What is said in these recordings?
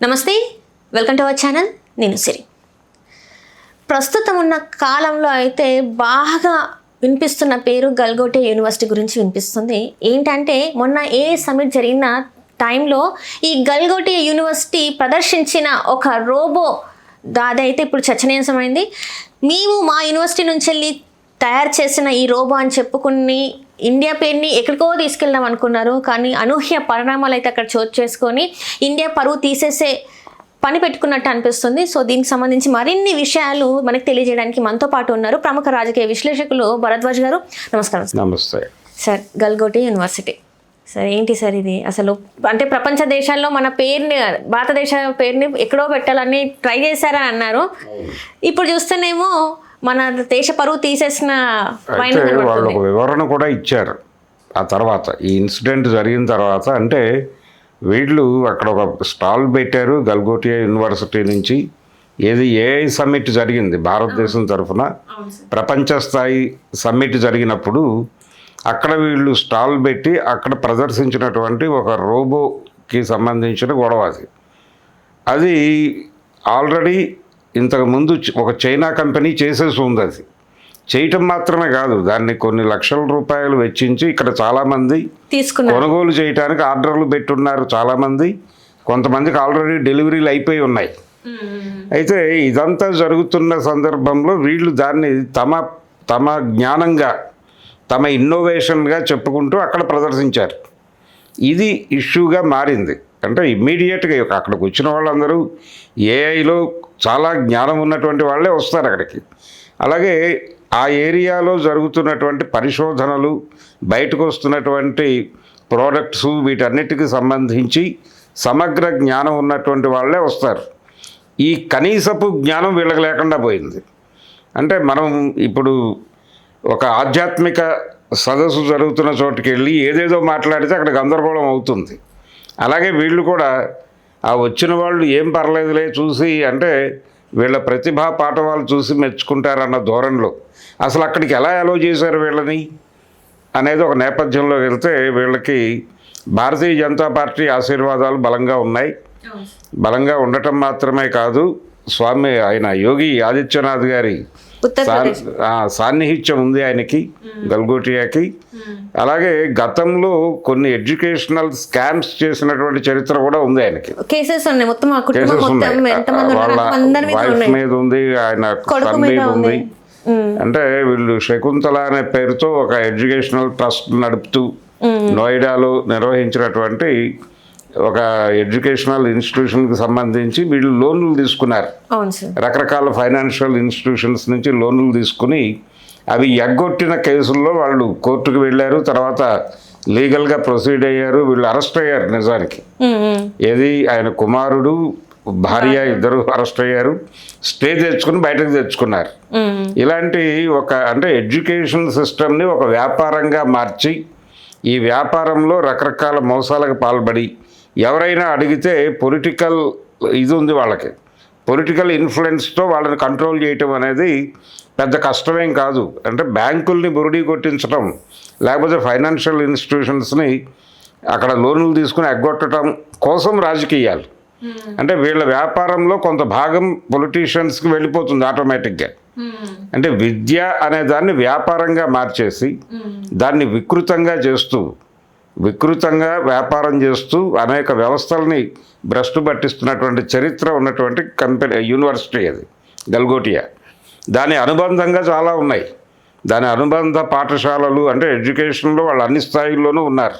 నమస్తే, welcome to our channel. నేను సిరి. ప్రస్తుతం ఉన్న కాలంలో అయితే బాగా వినిపిస్తున్న పేరు గల్గోటే యూనివర్సిటీ గురించి వినిపిస్తుంది. ఏంటంటే మొన్న సమిట్ జరిగిన టైంలో ఈ గల్గోటే యూనివర్సిటీ ప్రదర్శించిన ఒక రోబో అదైతే ఇప్పుడు చర్చనీయాంశమైంది. మేము మా యూనివర్సిటీ నుంచి వెళ్ళి తయారు చేసిన ఈ రోబో అని చెప్పుకుని ఇండియా పేరుని ఎక్కడికో తీసుకెళ్దాం అనుకున్నారు. కానీ అనూహ్య పరిణామాలు అయితే అక్కడ చోటు చేసుకొని ఇండియా పరువు తీసేసే పని పెట్టుకున్నట్టు అనిపిస్తుంది. సో దీనికి సంబంధించి మరిన్ని విషయాలు మనకు తెలియజేయడానికి మనతో పాటు ఉన్నారు ప్రముఖ రాజకీయ విశ్లేషకులు భరద్వాజ్ గారు. నమస్కారం. నమస్తే సార్. గల్గోటే యూనివర్సిటీ సార్, ఏంటి సార్ ఇది? అసలు అంటే ప్రపంచ దేశాల్లో మన పేరుని, భారతదేశ పేరుని ఎక్కడో పెట్టాలని ట్రై చేశారని అన్నారు. ఇప్పుడు చూస్తేనేమో మన దేశ పరువు తీసేసిన వాళ్ళు ఒక వివరణ కూడా ఇచ్చారు. ఆ తర్వాత ఈ ఇన్సిడెంట్ జరిగిన తర్వాత అంటే వీళ్ళు అక్కడ ఒక స్టాల్ పెట్టారు గల్గోటే యూనివర్సిటీ నుంచి. ఏఐ సమ్మిట్ జరిగింది భారతదేశం తరఫున, ప్రపంచ స్థాయి సమ్మిట్ జరిగినప్పుడు అక్కడ వీళ్ళు స్టాల్ పెట్టి అక్కడ ప్రదర్శించినటువంటి ఒక రోబోకి సంబంధించిన గొడవ అది ఆల్రెడీ ఇంతకుముందు ఒక చైనా కంపెనీ చేసేసి ఉంది. అది చేయటం మాత్రమే కాదు, దాన్ని కొన్ని లక్షల రూపాయలు వెచ్చించి ఇక్కడ చాలామంది కొనుగోలు చేయడానికి ఆర్డర్లు పెట్టున్నారు. చాలామంది, కొంతమందికి ఆల్రెడీ డెలివరీలు అయిపోయి ఉన్నాయి. అయితే ఇదంతా జరుగుతున్న సందర్భంలో వీళ్ళు దాన్ని తమ జ్ఞానంగా, తమ ఇన్నోవేషన్గా చెప్పుకుంటూ అక్కడ ప్రదర్శించారు. ఇది ఇష్యూగా మారింది. అంటే ఇమ్మీడియట్గా అక్కడికి వచ్చిన వాళ్ళందరూ ఏఐలో చాలా జ్ఞానం ఉన్నటువంటి వాళ్ళే వస్తారు అక్కడికి. అలాగే ఆ ఏరియాలో జరుగుతున్నటువంటి పరిశోధనలు, బయటకు వస్తున్నటువంటి ప్రోడక్ట్స్, వీటన్నిటికి సంబంధించి సమగ్ర జ్ఞానం ఉన్నటువంటి వాళ్ళే వస్తారు. ఈ కనీసపు జ్ఞానం వీళ్ళకి లేకుండా పోయింది. అంటే మనం ఇప్పుడు ఒక ఆధ్యాత్మిక సదస్సు జరుగుతున్న చోటుకి వెళ్ళి ఏదేదో మాట్లాడితే అక్కడ గందరగోళం అవుతుంది. అలాగే వీళ్ళు కూడా ఆ వచ్చిన వాళ్ళు ఏం పర్లేదులే చూసి, అంటే వీళ్ళ ప్రతిభా పాఠవాలు చూసి మెచ్చుకుంటారన్న ధోరణిలో అసలు అక్కడికి ఎలా అలో చేశారు వీళ్ళని అనేది ఒక నేపథ్యంలో వెళ్తే వీళ్ళకి భారతీయ జనతా పార్టీ ఆశీర్వాదాలు బలంగా ఉన్నాయి. బలంగా ఉండటం మాత్రమే కాదు, స్వామి ఆయన యోగి ఆదిత్యనాథ్ గారి సాన్నిహిత్యం ఉంది ఆయనకి, గల్గోటియాకి. అలాగే గతంలో కొన్ని ఎడ్యుకేషనల్ స్కామ్స్ చేసినటువంటి చరిత్ర కూడా ఉంది ఆయనకి. కేసెస్ ఉన్నాయి, వాళ్ళ వైఫ్ మీద ఉంది, ఆయన సన్ మీద ఉంది. అంటే వీళ్ళు శకుంతల అనే పేరుతో ఒక ఎడ్యుకేషనల్ ట్రస్ట్ నడుపుతూ నోయిడాలో నిర్వహించినటువంటి ఒక ఎడ్యుకేషనల్ ఇన్స్టిట్యూషన్కి సంబంధించి వీళ్ళు లోన్లు తీసుకున్నారు. రకరకాల ఫైనాన్షియల్ ఇన్స్టిట్యూషన్స్ నుంచి లోన్లు తీసుకుని అవి ఎగ్గొట్టిన కేసుల్లో వాళ్ళు కోర్టుకు వెళ్ళారు. తర్వాత లీగల్గా ప్రొసీడ్ అయ్యారు. వీళ్ళు అరెస్ట్ అయ్యారు. నిజానికి ఏది ఆయన కుమారుడు, భార్య ఇద్దరు అరెస్ట్ అయ్యారు. స్టే తెచ్చుకుని బయటకు తెచ్చుకున్నారు. ఇలాంటి అంటే ఎడ్యుకేషన్ సిస్టమ్ని ఒక వ్యాపారంగా మార్చి ఈ వ్యాపారంలో రకరకాల మోసాలకు పాల్పడి ఎవరైనా అడిగితే పొలిటికల్ ఇది ఉంది వాళ్ళకి, పొలిటికల్ ఇన్ఫ్లుయెన్స్తో వాళ్ళని కంట్రోల్ చేయటం అనేది పెద్ద కష్టమేం కాదు. అంటే బ్యాంకుల్ని బురుడీ కొట్టించడం, లేకపోతే ఫైనాన్షియల్ ఇన్స్టిట్యూషన్స్ని అక్కడ లోన్లు తీసుకుని ఎగ్గొట్టడం కోసం రాజకీయాలు. అంటే వీళ్ళ వ్యాపారంలో కొంత భాగం పొలిటీషియన్స్కి వెళ్ళిపోతుంది ఆటోమేటిక్గా. అంటే విద్య అనే దాన్ని వ్యాపారంగా మార్చేసి దాన్ని వికృతంగా వ్యాపారం చేస్తూ అనేక వ్యవస్థల్ని భ్రష్టు పట్టిస్తున్నటువంటి చరిత్ర ఉన్నటువంటి యూనివర్సిటీ అది గల్గోటియా. దాని అనుబంధంగా చాలా ఉన్నాయి. దాని అనుబంధ పాఠశాలలు, అంటే ఎడ్యుకేషన్లో వాళ్ళు అన్ని స్థాయిల్లోనూ ఉన్నారు.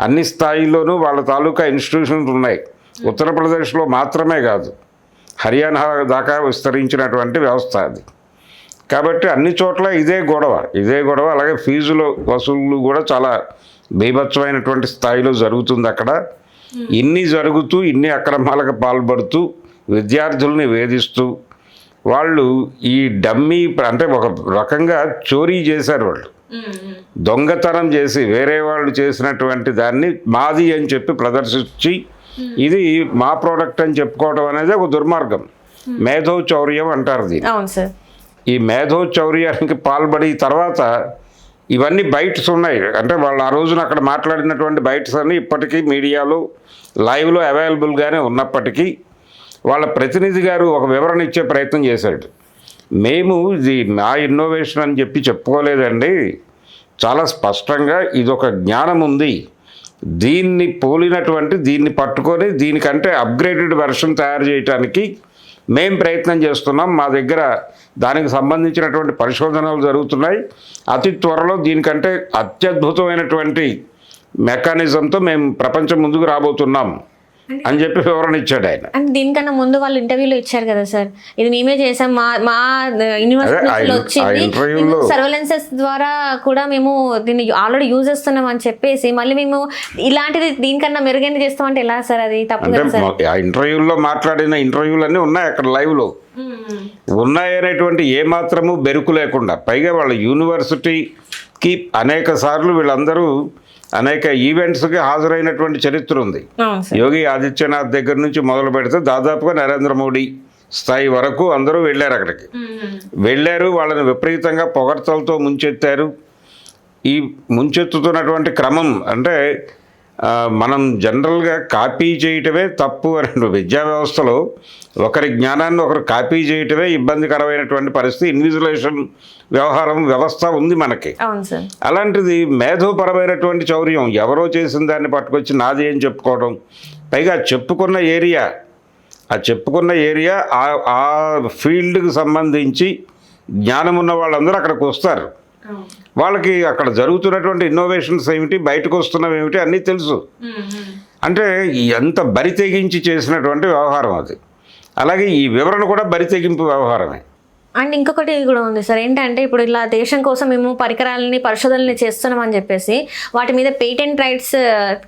అన్ని స్థాయిల్లోనూ వాళ్ళ తాలూకా ఇన్స్టిట్యూషన్స్ ఉన్నాయి. ఉత్తరప్రదేశ్లో మాత్రమే కాదు, హర్యానా దాకా విస్తరించినటువంటి వ్యవస్థ అది. కాబట్టి అన్ని చోట్ల ఇదే గొడవ. అలాగే ఫీజుల వసూళ్ళు కూడా చాలా బీభత్సమైనటువంటి స్థాయిలో జరుగుతుంది అక్కడ. ఇన్ని జరుగుతూ ఇన్ని అక్రమాలకు పాల్పడుతూ విద్యార్థుల్ని వేధిస్తూ వాళ్ళు ఈ డమ్మీ, అంటే ఒక రకంగా చోరీ చేశారు. వాళ్ళు దొంగతనం చేసి వేరే వాళ్ళు చేసినటువంటి దాన్ని మాది అని చెప్పి ప్రదర్శించి ఇది మా ప్రోడక్ట్ అని చెప్పుకోవడం అనేది ఒక దుర్మార్గం. మేధో చౌర్యం అంటారు దీన్ని. ఈ మేధో చౌర్యానికి పాల్పడి తర్వాత ఇవన్నీ బైట్స్ ఉన్నాయి. అంటే వాళ్ళు ఆ రోజున అక్కడ మాట్లాడినటువంటి బైట్స్ అన్నీ ఇప్పటికీ మీడియాలో లైవ్లో అవైలబుల్గానే ఉన్నప్పటికీ వాళ్ళ ప్రతినిధి గారు ఒక వివరణ ఇచ్చే ప్రయత్నం చేశాడు. మేము ఇది నా ఇన్నోవేషన్ అని చెప్పి చెప్పుకోలేదండి, చాలా స్పష్టంగా ఇదొక జ్ఞానం ఉంది, దీన్ని పోలినటువంటి దీన్ని పట్టుకొని దీనికంటే అప్గ్రేడెడ్ వెర్షన్ తయారు చేయడానికి మేం ప్రయత్నం చేస్తున్నాం, మా దగ్గర దానికి సంబంధించినటువంటి పరిశోధనలు జరుగుతున్నాయి, అతి త్వరలో దీనికంటే అత్యద్భుతమైనటువంటి మెకానిజంతో మేము ప్రపంచం ముందుకు రాబోతున్నాం అని చెప్పి వివరణ ఇచ్చాడు ఆయన. అంటే దీనికన్నా ముందు వాళ్ళు ఇంటర్వ్యూలో ఇచ్చారు కదా సార్, ఇది మేమే చేసాం, మా యూనివర్సిటీలో వచ్చింది, సర్వేలెన్సెస్ ద్వారా కూడా మేము దీన్ని ఆల్రెడీ యూజ్ చేస్తున్నాం అని చెప్పేసి మళ్ళీ మేము ఇలాంటిది దీనికన్నా మెరుగైన చేస్తామంటే ఎలా సార్, అది తప్పు కదా సార్. ఆ ఇంటర్వ్యూల్లో మాట్లాడిన ఇంటర్వ్యూలన్నీ ఉన్నాయి అక్కడ లైవ్లో ఉన్నాయనేటువంటి ఏమాత్రము బెరుకు లేకుండా, పైగా వాళ్ళ యూనివర్సిటీకి అనేక సార్లు వీళ్ళందరూ అనేక ఈవెంట్స్కి హాజరైనటువంటి చరిత్ర ఉంది. యోగి ఆదిత్యనాథ్ దగ్గర నుంచి మొదలు పెడితే దాదాపుగా నరేంద్ర మోడీ స్థాయి వరకు అందరూ వెళ్ళారు అక్కడికి. వెళ్ళారు, వాళ్ళని విపరీతంగా పొగడ్తలతో ముంచెత్తారు. ఈ ముంచెత్తుతున్నటువంటి క్రమం అంటే మనం జనరల్గా కాపీ చేయటమే తప్పు అని, విద్యా వ్యవస్థలో ఒకరి జ్ఞానాన్ని ఒకరు కాపీ చేయటమే ఇబ్బందికరమైనటువంటి పరిస్థితి, ఇన్విజిలేషన్ వ్యవస్థ ఉంది మనకి. అలాంటిది మేధోపరమైనటువంటి చౌర్యం, ఎవరో చేసిన దాన్ని పట్టుకొచ్చి నాది అని చెప్పుకోవడం, పైగా చెప్పుకున్న ఏరియా ఆ ఫీల్డ్కి సంబంధించి జ్ఞానం ఉన్న వాళ్ళందరూ అక్కడికి వస్తారు. వాళ్ళకి అక్కడ జరుగుతున్నటువంటి ఇన్నోవేషన్స్ ఏమిటి, బయటకు వస్తున్నవి ఏమిటి అన్నీ తెలుసు. అంటే ఎంత బరి తెగించి చేసినటువంటి వ్యవహారం అది. అలాగే ఈ వివరణ కూడా బరి తెగింపు వ్యవహారమే. అండ్ ఇంకొకటి కూడా ఉంది సార్, ఏంటంటే ఇప్పుడు ఇలా దేశం కోసం మేము పరికరాలని పరిశోధనలు చేస్తున్నాం అని చెప్పేసి వాటి మీద పేటెంట్ రైట్స్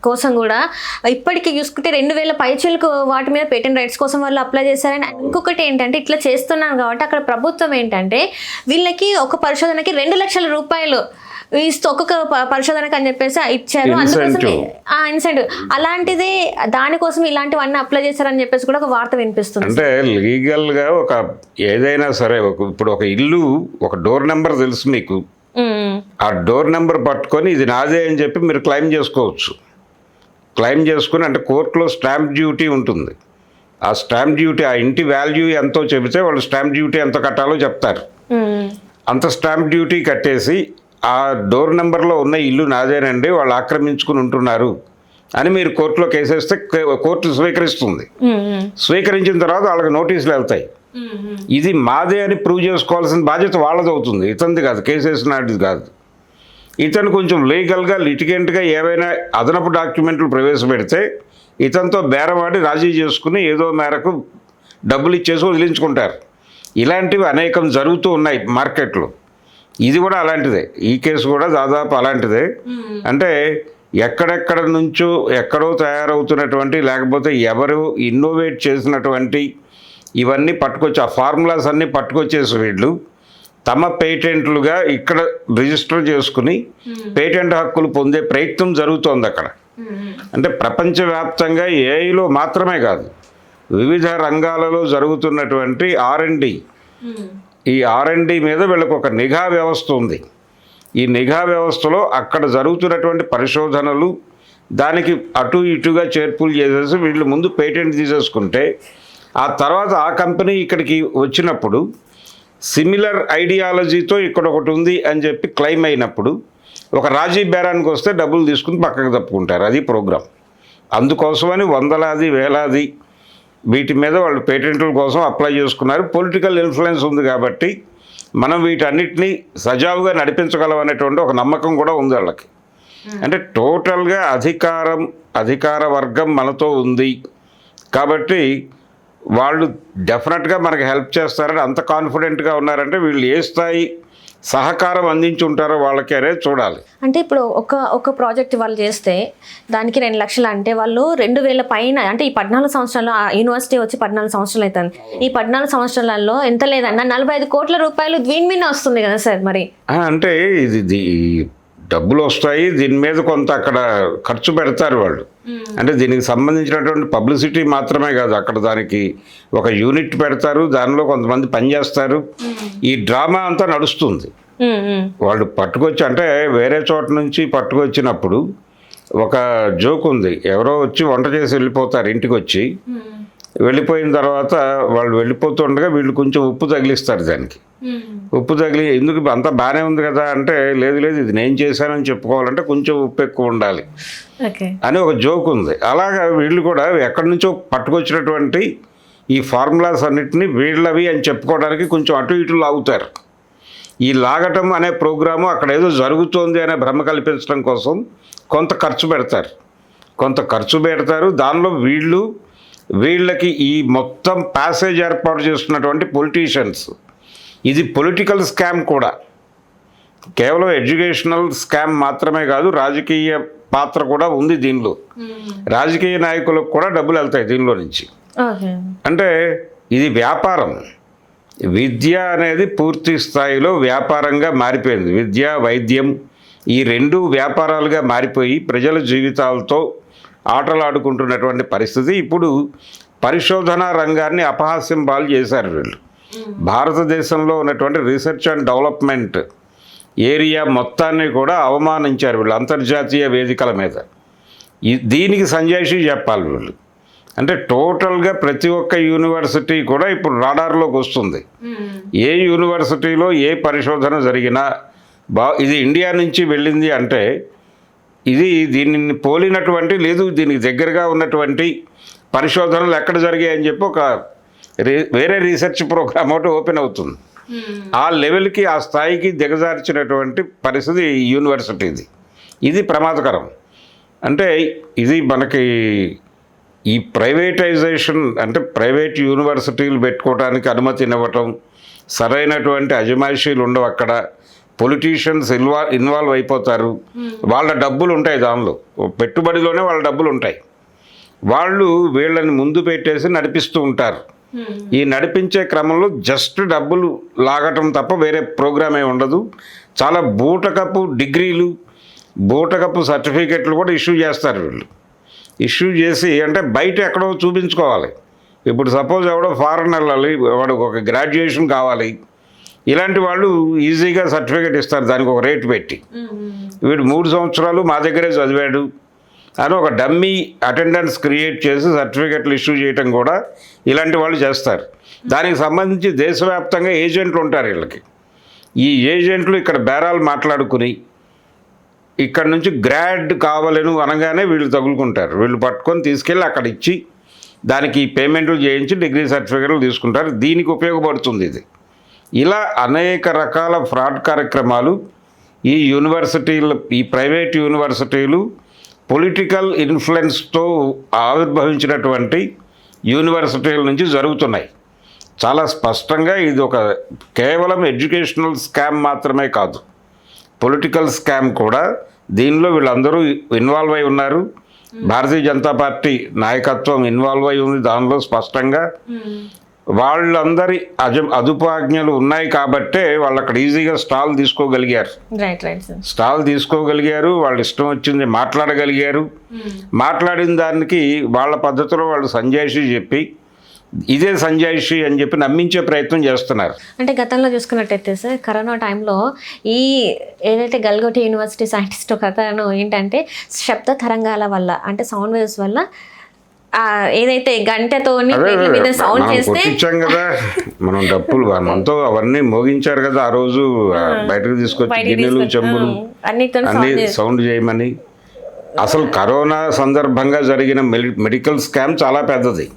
కోసం కూడా ఇప్పటికీ చూసుకుంటే 2000 పైచీలకు వాటి మీద పేటెంట్ రైట్స్ కోసం వాళ్ళు అప్లై చేశారని. ఇంకొకటి ఏంటంటే ఇట్లా చేస్తున్నాను కాబట్టి అక్కడ ప్రభుత్వం ఏంటంటే వీళ్ళకి ఒక పరిశోధనకి 2 లక్షల రూపాయలు ఒక్కొక్క పరిశోధనకు అని చెప్పేసి ఇచ్చారు, అందుకోసం ఇన్సెంటివ్. అలాంటిదే దానికోసం ఇలాంటివన్నీ అప్లై చేశారని చెప్పేసి కూడా ఒక వార్త వినిపిస్తుంది. అంటే లీగల్గా ఒక ఏదైనా సరే, ఇప్పుడు ఒక ఇల్లు ఒక డోర్ నెంబర్ తెలుసు మీకు, ఆ డోర్ నెంబర్ పట్టుకొని ఇది నాదే అని చెప్పి మీరు క్లెయిమ్ చేసుకోవచ్చు. క్లెయిమ్ చేసుకుని అంటే కోర్టులో స్టాంప్ డ్యూటీ ఉంటుంది, ఆ స్టాంప్ డ్యూటీ ఆ ఇంటి వాల్యూ ఎంతో చెబితే వాళ్ళు స్టాంప్ డ్యూటీ ఎంత కట్టాలో చెప్తారు. అంత స్టాంప్ డ్యూటీ కట్టేసి ఆ డోర్ నెంబర్లో ఉన్న ఇల్లు నాదేనండి, వాళ్ళు ఆక్రమించుకుని ఉంటున్నారు అని మీరు కోర్టులో కేసేస్తే కోర్టు స్వీకరిస్తుంది. స్వీకరించిన తర్వాత వాళ్ళకి నోటీసులు వెళ్తాయి. ఇది మాదే అని ప్రూవ్ చేసుకోవాల్సిన బాధ్యత వాళ్ళది అవుతుంది, ఇతనిది కాదు, కేసేసినది కాదు. ఇతను కొంచెం లీగల్గా లిటిగెంట్గా ఏవైనా అదనపు డాక్యుమెంట్లు ప్రవేశపెడితే ఇతనితో బేరవాడి రాజీ చేసుకుని ఏదో మేరకు డబ్బులు ఇచ్చేసి వదిలించుకుంటారు. ఇలాంటివి అనేకం జరుగుతూ ఉన్నాయి మార్కెట్లో. ఇది కూడా అలాంటిదే, ఈ కేసు కూడా దాదాపు అలాంటిదే. అంటే ఎక్కడెక్కడ నుంచో ఎక్కడో తయారవుతున్నటువంటి, లేకపోతే ఎవరు ఇన్నోవేట్ చేసినటువంటి ఇవన్నీ పట్టుకొచ్చి ఆ ఫార్ములాస్ అన్నీ పట్టుకొచ్చేసి వీళ్ళు తమ పేటెంట్లుగా ఇక్కడ రిజిస్టర్ చేసుకుని పేటెంట్ హక్కులు పొందే ప్రయత్నం జరుగుతోంది అక్కడ. అంటే ప్రపంచవ్యాప్తంగా ఏఐలో మాత్రమే కాదు, వివిధ రంగాలలో జరుగుతున్నటువంటి R&D, ఈ R&D మీద వీళ్ళకు ఒక నిఘా వ్యవస్థ ఉంది. ఈ నిఘా వ్యవస్థలో అక్కడ జరుగుతున్నటువంటి పరిశోధనలు దానికి అటు ఇటుగా చేర్పులు చేసేసి వీళ్ళు ముందు పేటెంట్ తీసేసుకుంటే ఆ తర్వాత ఆ కంపెనీ ఇక్కడికి వచ్చినప్పుడు సిమిలర్ ఐడియాలజీతో ఇక్కడ ఒకటి ఉంది అని చెప్పి క్లెయిమ్ అయినప్పుడు ఒక రాజీ బేరానికి వస్తే డబ్బులు తీసుకుని పక్కకు తప్పుకుంటారు. అది ప్రోగ్రామ్. అందుకోసమని వందలాది వేలాది వీటి మీద వాళ్ళు పేటెంట్ల కోసం అప్లై చేసుకున్నారు. పొలిటికల్ ఇన్ఫ్లుయెన్స్ ఉంది కాబట్టి మనం వీటన్నిటినీ సజావుగా నడిపించగలం అనేటువంటి ఒక నమ్మకం కూడా ఉంది వాళ్ళకి. అంటే టోటల్గా అధికార వర్గం మనతో ఉంది కాబట్టి వాళ్ళు డెఫినెట్గా మనకి హెల్ప్ చేస్తారని అంత కాన్ఫిడెంట్గా ఉన్నారంటే వీళ్ళు ఏ స్థాయి సహకారం అందించి ఉంటారో వాళ్ళకి అనేది చూడాలి. అంటే ఇప్పుడు ఒక ప్రాజెక్ట్ వాళ్ళు చేస్తే దానికి 2 లక్షలు అంటే వాళ్ళు 2000 పైన, అంటే ఈ 14 సంవత్సరాలు యూనివర్సిటీ వచ్చి 14 సంవత్సరాలు అవుతుంది. ఈ 14 సంవత్సరాలలో ఎంత లేదన్నా 45 కోట్ల రూపాయలు దీని మీద వస్తుంది కదా సార్. మరి అంటే ఇది డబ్బులు వస్తాయి, దీని మీద కొంత అక్కడ ఖర్చు పెడతారు వాళ్ళు. అంటే దీనికి సంబంధించినటువంటి పబ్లిసిటీ మాత్రమే కాదు, అక్కడ దానికి ఒక యూనిట్ పెడతారు, దానిలో కొంతమంది పనిచేస్తారు, ఈ డ్రామా అంతా నడుస్తుంది. వాళ్ళు పట్టుకొచ్చి అంటే వేరే చోట నుంచి పట్టుకొచ్చినప్పుడు ఒక జోక్ ఉంది, ఎవరో వచ్చి వంట చేసి వెళ్ళిపోతారు ఇంటికి వచ్చి, వెళ్ళిపోయిన తర్వాత వాళ్ళు వెళ్ళిపోతుండగా వీళ్ళు కొంచెం ఉప్పు తగిలిస్తారు దానికి. ఉప్పు తగిలి ఎందుకు అంతా బాగానే ఉంది కదా అంటే, లేదు లేదు ఇది నేను చేశానని చెప్పుకోవాలంటే కొంచెం ఉప్పు ఎక్కువ ఉండాలి అని ఒక జోక్ ఉంది. అలాగా వీళ్ళు కూడా ఎక్కడి నుంచో పట్టుకొచ్చినటువంటి ఈ ఫార్ములాస్ అన్నిటినీ వీళ్ళవి అని చెప్పుకోవడానికి కొంచెం అటు ఇటు లాగుతారు. ఈ లాగటం అనే ప్రోగ్రాము అక్కడ ఏదో జరుగుతోంది అనే భ్రమ కల్పించడం కోసం కొంత ఖర్చు పెడతారు. దానిలో వీళ్ళకి ఈ మొత్తం ప్యాసేజ్ ఏర్పాటు చేస్తున్నటువంటి పొలిటీషియన్స్, ఇది పొలిటికల్ స్కామ్ కూడా, కేవలం ఎడ్యుకేషనల్ స్కామ్ మాత్రమే కాదు, రాజకీయ పాత్ర కూడా ఉంది దీనిలో. రాజకీయ నాయకులకు కూడా డబ్బులు వెళ్తాయి దీనిలో నుంచి. అంటే ఇది వ్యాపారం. విద్య అనేది పూర్తి స్థాయిలో వ్యాపారంగా మారిపోయింది. విద్య, వైద్యం ఈ రెండు వ్యాపారాలుగా మారిపోయి ప్రజల జీవితాలతో ఆటలాడుకుంటున్నటువంటి పరిస్థితి. ఇప్పుడు పరిశోధనా రంగాన్ని అపహాస్యం పాలు చేశారు వీళ్ళు. భారతదేశంలో ఉన్నటువంటి రీసెర్చ్ అండ్ డెవలప్మెంట్ ఏరియా మొత్తాన్ని కూడా అవమానించారు వీళ్ళు అంతర్జాతీయ వేదికల మీద. దీనికి సంజాయిషీ చెప్పాలి వీళ్ళు. అంటే టోటల్గా ప్రతి ఒక్క యూనివర్సిటీ కూడా ఇప్పుడు రాడార్లోకి వస్తుంది. ఏ యూనివర్సిటీలో ఏ పరిశోధన జరిగినా ఇది ఇండియా నుంచి వెళ్ళింది అంటే ఇది దీనిని పోలినటువంటి లేదు, దీనికి దగ్గరగా ఉన్నటువంటి పరిశోధనలు ఎక్కడ జరిగాయని చెప్పి ఒక వేరే రీసెర్చ్ ప్రోగ్రామ్ ఒకటి ఓపెన్ అవుతుంది. ఆ లెవెల్కి ఆ స్థాయికి దిగజార్చినటువంటి పరిస్థితి యూనివర్సిటీది. ఇది ప్రమాదకరం. అంటే ఇది మనకి ఈ ప్రైవేటైజేషన్ అంటే ప్రైవేట్ యూనివర్సిటీలు పెట్టుకోవడానికి అనుమతి ఇవ్వటం, సరైనటువంటి అజమాయిషీలు ఉండవు అక్కడ, పొలిటీషియన్స్ ఇన్వాల్వ్ అయిపోతారు, వాళ్ళ డబ్బులు ఉంటాయి, దానిలో పెట్టుబడిలోనే వాళ్ళ డబ్బులు ఉంటాయి. వాళ్ళు వీళ్ళని ముందు పెట్టేసి నడిపిస్తూ ఉంటారు. ఈ నడిపించే క్రమంలో జస్ట్ డబ్బులు లాగటం తప్ప వేరే ప్రోగ్రామే ఉండదు. చాలా బూటకపు డిగ్రీలు, బూటకపు సర్టిఫికెట్లు కూడా ఇష్యూ చేస్తారు వీళ్ళు. ఇష్యూ చేసి అంటే బయట ఎక్కడో చూపించుకోవాలి. ఇప్పుడు సపోజ్ ఎవడో ఫారెన్ వెళ్ళాలి, వాడు ఒక గ్రాడ్యుయేషన్ కావాలి, ఇలాంటి వాళ్ళు ఈజీగా సర్టిఫికేట్ ఇస్తారు, దానికి ఒక రేటు పెట్టి. వీడు 3 సంవత్సరాలు మా దగ్గరే చదివాడు అని ఒక డమ్మీ అటెండెన్స్ క్రియేట్ చేసి సర్టిఫికెట్లు ఇష్యూ చేయటం కూడా ఇలాంటి వాళ్ళు చేస్తారు. దానికి సంబంధించి దేశవ్యాప్తంగా ఏజెంట్లు ఉంటారు వీళ్ళకి. ఈ ఏజెంట్లు ఇక్కడ బేరాలు మాట్లాడుకుని ఇక్కడ నుంచి గ్రాడ్ కావాలను అనగానే వీళ్ళు తగులుకుంటారు. వీళ్ళు పట్టుకొని తీసుకెళ్ళి అక్కడ ఇచ్చి దానికి పేమెంట్లు చేయించి డిగ్రీ సర్టిఫికెట్లు తీసుకుంటారు. దీనికి ఉపయోగపడుతుంది ఇది. ఇలా అనేక రకాల ఫ్రాడ్ కార్యక్రమాలు ఈ యూనివర్సిటీలు, ఈ ప్రైవేట్ యూనివర్సిటీలు పొలిటికల్ ఇన్ఫ్లుయెన్స్తో ఆవిర్భవించినటువంటి యూనివర్సిటీల నుంచి జరుగుతున్నాయి. చాలా స్పష్టంగా ఇది ఒక కేవలం ఎడ్యుకేషనల్ స్కామ్ మాత్రమే కాదు, పొలిటికల్ స్కామ్ కూడా. దీనిలో వీళ్ళందరూ ఇన్వాల్వ్ అయి ఉన్నారు. భారతీయ జనతా పార్టీ నాయకత్వం ఇన్వాల్వ్ అయి ఉంది దానిలో స్పష్టంగా. వాళ్ళందరి అదుపాజ్ఞలు ఉన్నాయి కాబట్టే వాళ్ళు అక్కడ ఈజీగా స్టాల్ తీసుకోగలిగారు. వాళ్ళు ఇష్టం వచ్చింది మాట్లాడగలిగారు. మాట్లాడిన దానికి వాళ్ళ పద్ధతిలో వాళ్ళు సంజాయిషీ చెప్పి ఇదే సంజాయిషి అని చెప్పి నమ్మించే ప్రయత్నం చేస్తున్నారు. అంటే గతంలో చూసుకున్నట్టయితే సార్, కరోనా టైంలో ఈ ఏదైతే గల్గోటి యూనివర్సిటీ సైంటిస్ట్ కథను ఏంటంటే శబ్ద తరంగాల వల్ల అంటే సౌండ్ వేవ్స్ వల్ల ఏదైతే గంటతో సౌండ్ చేస్తే కదా మనం డప్పులు మనతో అవన్నీ మోగించారు కదా ఆ రోజు, బయటకు తీసుకొచ్చి గిన్నెలు చెంబులు అన్ని సౌండ్ చేయమని. అసలు కరోనా సందర్భంగా జరిగిన మెడికల్ స్కామ్ చాలా పెద్దది.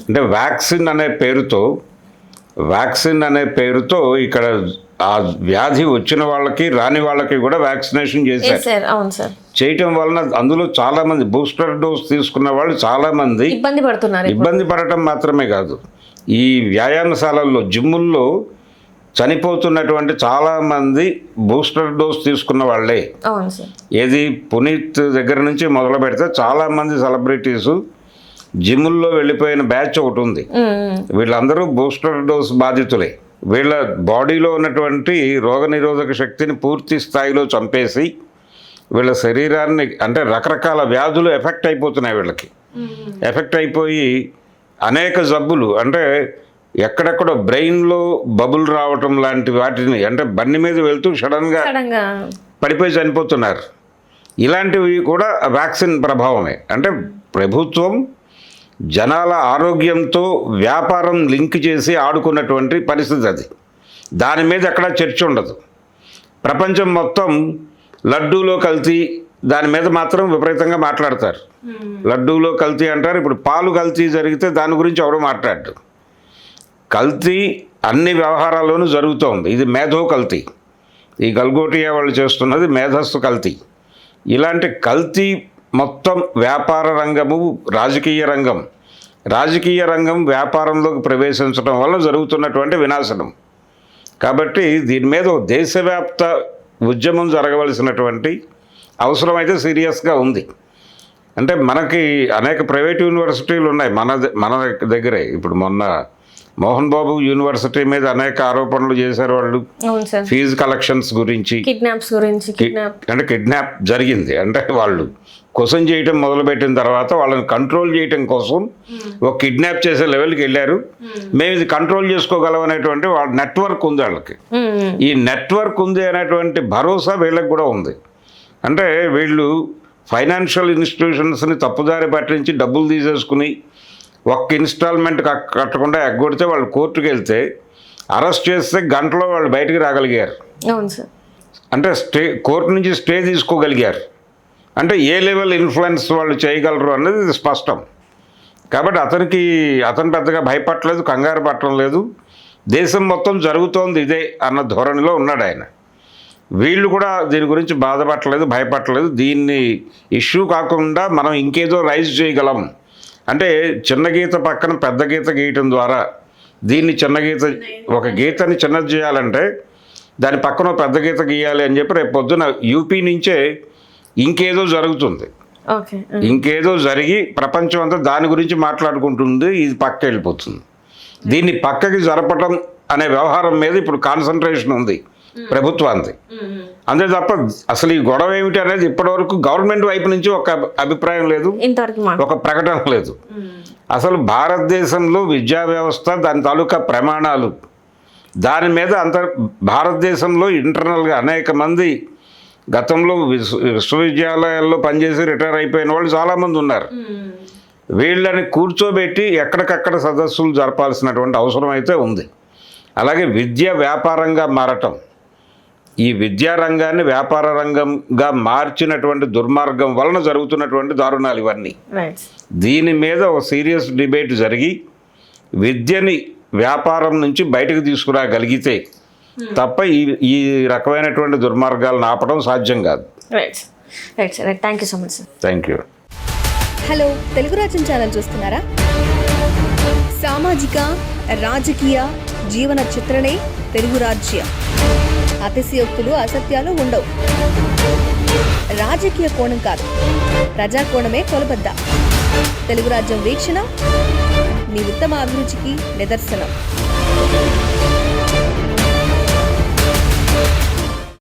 అంటే వ్యాక్సిన్ అనే పేరుతో ఇక్కడ ఆ వ్యాధి వచ్చిన వాళ్ళకి రాని వాళ్ళకి కూడా వ్యాక్సినేషన్ చేశారు. చేయటం వలన అందులో చాలా మంది బూస్టర్ డోస్ తీసుకున్న వాళ్ళు చాలా మంది ఇబ్బంది పడటం మాత్రమే కాదు, ఈ వ్యాయామశాలల్లో జిమ్ముల్లో చనిపోతున్నటువంటి చాలామంది బూస్టర్ డోస్ తీసుకున్న వాళ్ళే. ఏది పునీత్ దగ్గర నుంచి మొదలు పెడితే చాలామంది సెలబ్రిటీసు జిమ్ముల్లో వెళ్ళిపోయిన బ్యాచ్ ఒకటి ఉంది. వీళ్ళందరూ బూస్టర్ డోస్ బాధితులే. వీళ్ళ బాడీలో ఉన్నటువంటి రోగనిరోధక శక్తిని పూర్తి స్థాయిలో చంపేసి వీళ్ళ శరీరాన్ని అంటే రకరకాల వ్యాధులు ఎఫెక్ట్ అయిపోతున్నాయి. వీళ్ళకి ఎఫెక్ట్ అయిపోయి అనేక జబ్బులు అంటే ఎక్కడెక్కడో బ్రెయిన్లో బబుల్ రావటం లాంటి వాటిని, అంటే బండి మీద వెళ్తూ సడన్గా సడన్గా పడిపోయి చనిపోతున్నారు. ఇలాంటివి కూడా వ్యాక్సిన్ ప్రభావమే. అంటే ప్రభుత్వం జనాల ఆరోగ్యంతో వ్యాపారం లింక్ చేసి ఆడుకున్నటువంటి పరిస్థితి అది. దాని మీద ఎక్కడా చర్చ ఉండదు. ప్రపంచం మొత్తం లడ్డూలో కల్తీ దాని మీద మాత్రం విపరీతంగా మాట్లాడతారు. లడ్డూలో కల్తీ అంటారు. ఇప్పుడు పాలు కల్తీ జరిగితే దాని గురించి ఎవడో మాట్లాడు. కల్తీ అన్ని వ్యవహారాల్లోనూ జరుగుతోంది. ఇది మేధో కల్తీ. ఈ గల్గోటియా వాళ్ళు చేస్తున్నది మేధస్సు కల్తీ. ఇలాంటి కల్తీ మొత్తం వ్యాపార రంగము, రాజకీయ రంగం వ్యాపారంలోకి ప్రవేశించడం వల్ల జరుగుతున్నటువంటి వినాశనం. కాబట్టి దీని మీద దేశవ్యాప్త ఉద్యమం జరగవలసినటువంటి అవసరం అయితే సీరియస్గా ఉంది. అంటే మనకి అనేక ప్రైవేట్ యూనివర్సిటీలు ఉన్నాయి మన దగ్గరే. ఇప్పుడు మొన్న మోహన్ బాబు యూనివర్సిటీ మీద అనేక ఆరోపణలు చేశారు వాళ్ళు. ఫీజు కలెక్షన్స్ గురించి, అంటే కిడ్నాప్ జరిగింది. అంటే వాళ్ళు క్వశ్చన్ చేయటం మొదలుపెట్టిన తర్వాత వాళ్ళని కంట్రోల్ చేయటం కోసం ఒక కిడ్నాప్ చేసే లెవెల్కి వెళ్ళారు. మేము ఇది కంట్రోల్ చేసుకోగలం అనేటువంటి వాళ్ళ నెట్వర్క్ ఉంది వాళ్ళకి. ఈ నెట్వర్క్ ఉంది అనేటువంటి భరోసా వీళ్ళకి కూడా ఉంది. అంటే వీళ్ళు ఫైనాన్షియల్ ఇన్స్టిట్యూషన్స్ని తప్పుదారి పట్టించి డబ్బులు తీసేసుకుని ఒక్క ఇన్స్టాల్మెంట్ కట్టకుండా ఎగ్గొడితే వాళ్ళు కోర్టుకు వెళ్తే అరెస్ట్ చేస్తే గంటలో వాళ్ళు బయటికి రాగలిగారు. అంటే కోర్టు నుంచి స్టే తీసుకోగలిగారు. అంటే ఏ లెవెల్ ఇన్ఫ్లుయెన్స్ వాళ్ళు చేయగలరు అన్నది స్పష్టం. కాబట్టి అతను పెద్దగా భయపడలేదు, కంగారు పట్టడం లేదు. దేశం మొత్తం జరుగుతోంది ఇదే అన్న ధోరణిలో ఉన్నాడు ఆయన. వీళ్ళు కూడా దీని గురించి బాధపడలేదు, భయపడలేదు. దీన్ని ఇష్యూ కాకుండా మనం ఇంకేదో రైజ్ చేయగలం అంటే చిన్న గీత పక్కన పెద్ద గీత గీయటం ద్వారా దీన్ని ఒక గీతని చిన్నది చేయాలంటే దాని పక్కన పెద్ద గీత గీయాలి అని చెప్పి రేపు పొద్దున యూపీ నుంచే ఇంకేదో జరుగుతుంది. ఇంకేదో జరిగి ప్రపంచం అంతా దాని గురించి మాట్లాడుకుంటుంది. ఇది పక్క వెళ్ళిపోతుంది. దీన్ని పక్కకి జరపటం అనే వ్యవహారం మీద ఇప్పుడు కాన్సన్ట్రేషన్ ఉంది ప్రభుత్వానికి. అంతే తప్ప అసలు ఈ గొడవ ఏమిటి అనేది ఇప్పటివరకు గవర్నమెంట్ వైపు నుంచి ఒక అభిప్రాయం లేదు, ఒక ప్రకటన లేదు. అసలు భారతదేశంలో విద్యా వ్యవస్థ, దాని తాలూకా ప్రమాణాలు, దాని మీద భారతదేశంలో ఇంటర్నల్గా అనేక మంది గతంలో విశ్వవిద్యాలయాల్లో పనిచేసి రిటైర్ అయిపోయిన వాళ్ళు చాలామంది ఉన్నారు. వీళ్ళని కూర్చోబెట్టి ఎక్కడికక్కడ సదస్సులు జరపాల్సినటువంటి అవసరం అయితే ఉంది. అలాగే విద్య వ్యాపారంగా మారటం, ఈ విద్యా రంగాన్ని వ్యాపార రంగంగా మార్చినటువంటి దుర్మార్గం వలన జరుగుతున్నటువంటి దారుణాలు ఇవన్నీ. దీని మీద ఒక సీరియస్ డిబేట్ జరిగి విద్యని వ్యాపారం నుంచి బయటకు తీసుకురాగలిగితే తప్ప ఈ రకమైనటువంటి దుర్మార్గాలను ఆపడం సాధ్యం కాదు. Thank you so much sir. Thank you. Hello, Telugu రాజ్యం ఛానల్ చూస్తున్నారా? సామాజిక, రాజకీయ, జీవన చిత్రణే తెలుగు రాజ్యం. అతిశయోక్తులు, అసత్యాలు ఉండవు. రాజకీయ కోణం కాదు, ప్రజా కోణమే కొలబద్ద. తెలుగు రాజ్యం వీక్షణ మీ ఉత్తమ అభిరుచికి నిదర్శనం.